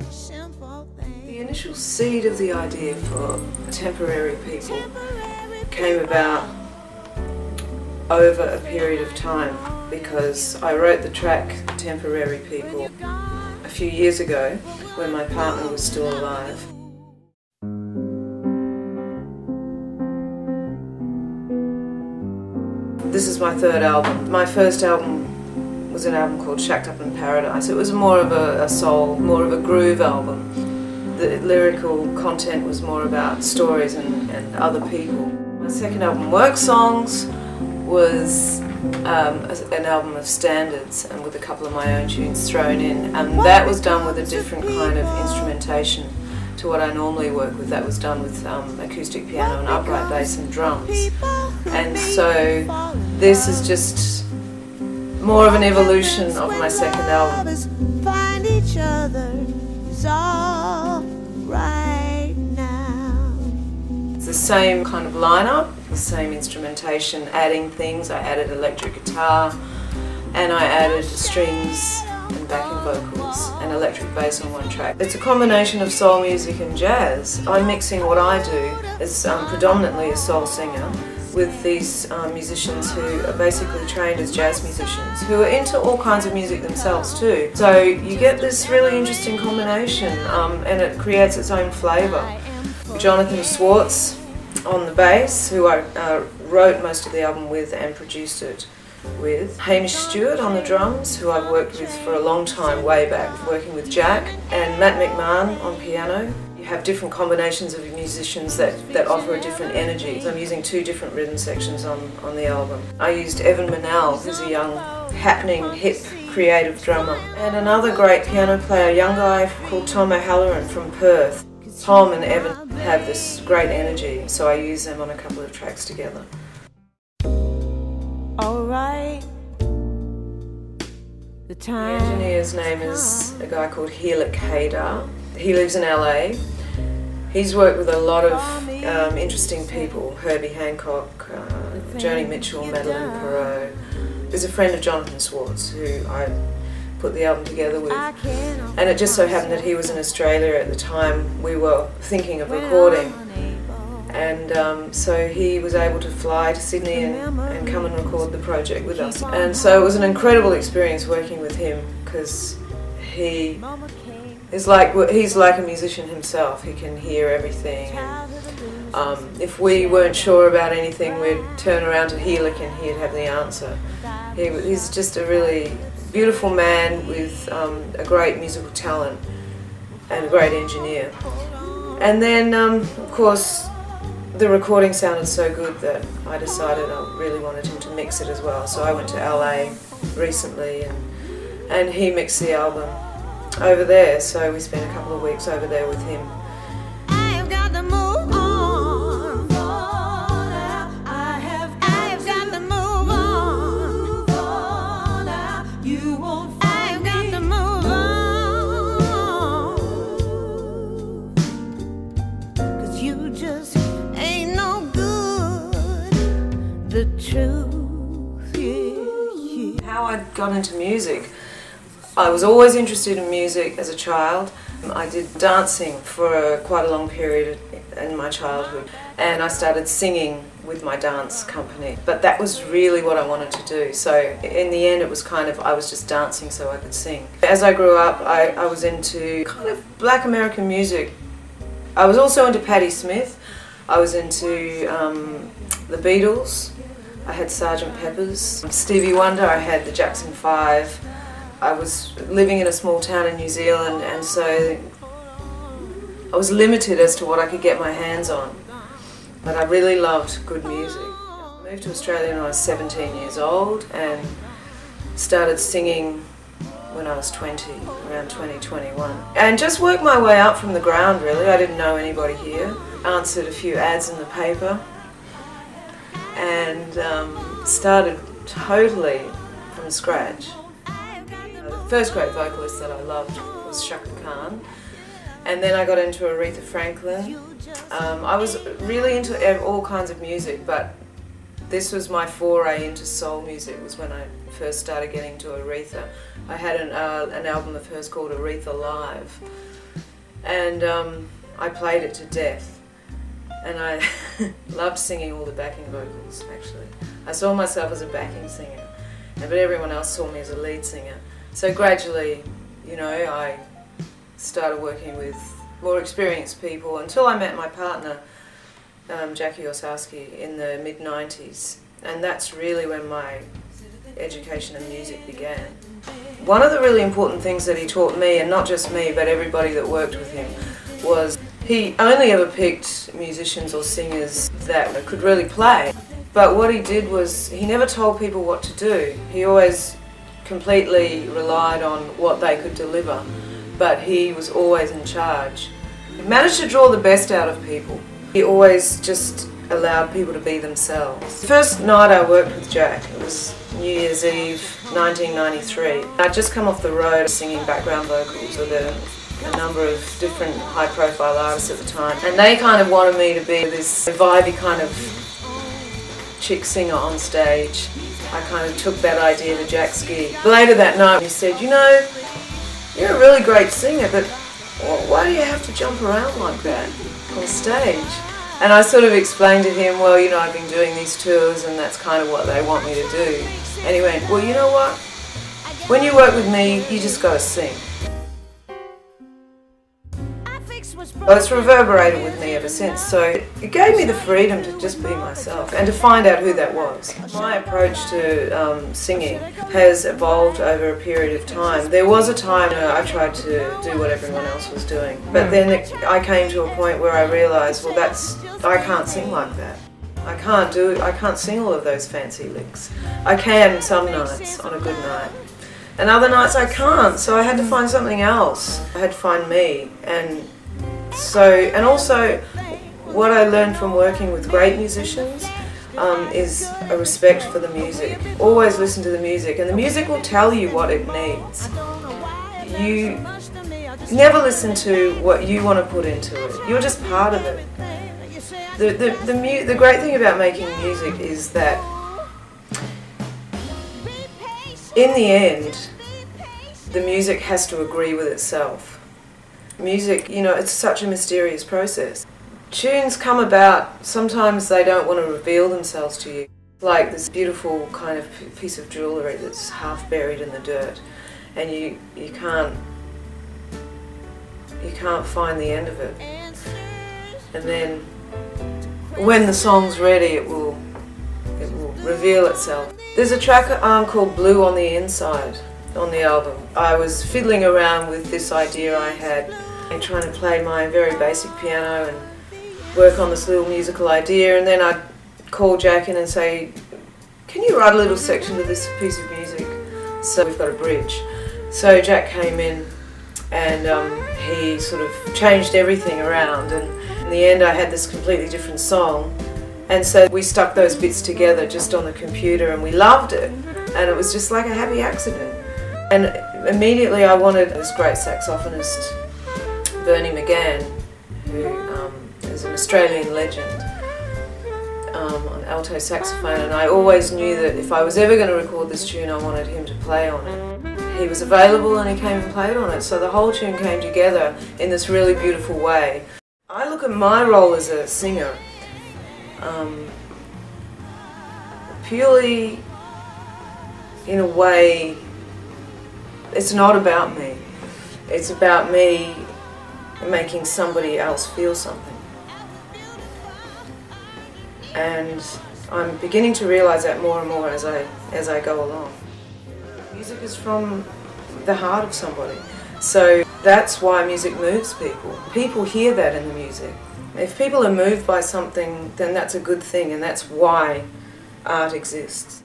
The initial seed of the idea for Temporary People came about over a period of time because I wrote the track Temporary People a few years ago when my partner was still alive. This is my third album. My first album was an album called Shacked Up in Paradise. It was more of a soul, more of a groove album. The lyrical content was more about stories and other people. My second album, Work Songs, was an album of standards and with a couple of my own tunes thrown in, and that was done with a different kind of instrumentation to what I normally work with. That was done with acoustic piano and upright bass and drums. And so this is just more of an evolution of my second album. Find each other is all right now. It's the same kind of lineup, the same instrumentation, adding things. I added electric guitar and I added strings and backing vocals and electric bass on one track. It's a combination of soul music and jazz. I'm mixing what I do as predominantly a soul singer with these musicians who are basically trained as jazz musicians, who are into all kinds of music themselves too. So you get this really interesting combination and it creates its own flavour. Jonathan Swartz on the bass, who I wrote most of the album with and produced it with. Hamish Stewart on the drums, who I've worked with for a long time, way back, working with Jack. And Matt McMahon on piano. You have different combinations of musicians that offer a different energy. So I'm using two different rhythm sections on the album. I used Evan Manel, who's a young, happening, hip, creative drummer. And another great piano player, a young guy called Tom O'Halloran from Perth. Tom and Evan have this great energy, so I use them on a couple of tracks together. Alright. The engineer's name is a guy called Helik Haydar. He lives in LA. He's worked with a lot of interesting people, Herbie Hancock, Joni Mitchell, Madeleine Perot. He's a friend of Jonathan Swartz, who I put the album together with. And it just so happened that he was in Australia at the time we were thinking of recording. And so he was able to fly to Sydney and come and record the project with us. And so it was an incredible experience working with him because he's like a musician himself. He can hear everything. And, if we weren't sure about anything, we'd turn around to Helik and he'd have the answer. He's just a really beautiful man with a great musical talent and a great engineer. And then, of course, the recording sounded so good that I decided I really wanted him to mix it as well. So I went to LA recently and he mixed the album over there. So we spent a couple of weeks over there with him. I've got to move on. I've got to move on. You won't. I've got to move on. 'Cause you just ain't no good. The truth, yeah. How I got into music. I was always interested in music as a child. I did dancing for quite a long period in my childhood, and I started singing with my dance company. But that was really what I wanted to do. So in the end it was kind of, I was just dancing so I could sing. As I grew up, I was into kind of black American music. I was also into Patti Smith. I was into the Beatles. I had Sgt. Pepper's. Stevie Wonder, I had the Jackson 5. I was living in a small town in New Zealand, and so I was limited as to what I could get my hands on. But I really loved good music. I moved to Australia when I was 17 years old and started singing when I was 20, around 2021. And just worked my way up from the ground really. I didn't know anybody here. Answered a few ads in the paper and started totally from scratch. The first great vocalist that I loved was Chaka Khan, and then I got into Aretha Franklin. I was really into all kinds of music, but this was my foray into soul music, was when I first started getting to Aretha. I had an album of hers called Aretha Live, and I played it to death. And I loved singing all the backing vocals, actually. I saw myself as a backing singer, but everyone else saw me as a lead singer. So gradually, you know, I started working with more experienced people until I met my partner, Jackie Ossowski, in the mid-90s. And that's really when my education in music began. One of the really important things that he taught me, and not just me, but everybody that worked with him, was he only ever picked musicians or singers that could really play. But what he did was, he never told people what to do. He always completely relied on what they could deliver, but he was always in charge. He managed to draw the best out of people. He always just allowed people to be themselves. The first night I worked with Jack, it was New Year's Eve 1993. I'd just come off the road singing background vocals with a number of different high-profile artists at the time, and they kind of wanted me to be this vibey kind of chick singer on stage. I kind of took that idea to Jack's gig. Later that night he said, you know, you're a really great singer, but why do you have to jump around like that on stage? And I sort of explained to him, well, you know, I've been doing these tours and that's kind of what they want me to do. And he went, well, you know what? When you work with me, you just got to sing. Well, it's reverberated with me ever since, so it gave me the freedom to just be myself and to find out who that was. My approach to singing has evolved over a period of time. There was a time I tried to do what everyone else was doing, but then I came to a point where I realised, well, I can't sing like that. I can't sing all of those fancy licks. I can some nights on a good night, and other nights I can't, so I had to find something else. I had to find me. And also what I learned from working with great musicians is a respect for the music. Always listen to the music, and the music will tell you what it needs. You never listen to what you want to put into it. You're just part of it. The great thing about making music is that in the end, the music has to agree with itself. Music, you know, it's such a mysterious process. Tunes come about, sometimes they don't want to reveal themselves to you. Like this beautiful kind of piece of jewellery that's half buried in the dirt, and you can't find the end of it. And then when the song's ready, it will reveal itself. There's a track called Blue on the Inside on the album. I was fiddling around with this idea I had and trying to play my very basic piano and work on this little musical idea, and then I'd call Jack in and say, can you write a little section to this piece of music? So we've got a bridge. So Jack came in and he sort of changed everything around, and in the end I had this completely different song, and so we stuck those bits together just on the computer and we loved it, and it was just like a happy accident. And immediately I wanted this great saxophonist, Bernie McGann, who is an Australian legend on alto saxophone, and I always knew that if I was ever going to record this tune I wanted him to play on it. He was available and he came and played on it, so the whole tune came together in this really beautiful way. I look at my role as a singer purely in a way, it's not about me. It's about me making somebody else feel something. And I'm beginning to realise that more and more as I go along. Music is from the heart of somebody. So that's why music moves people. People hear that in the music. If people are moved by something, then that's a good thing, and that's why art exists.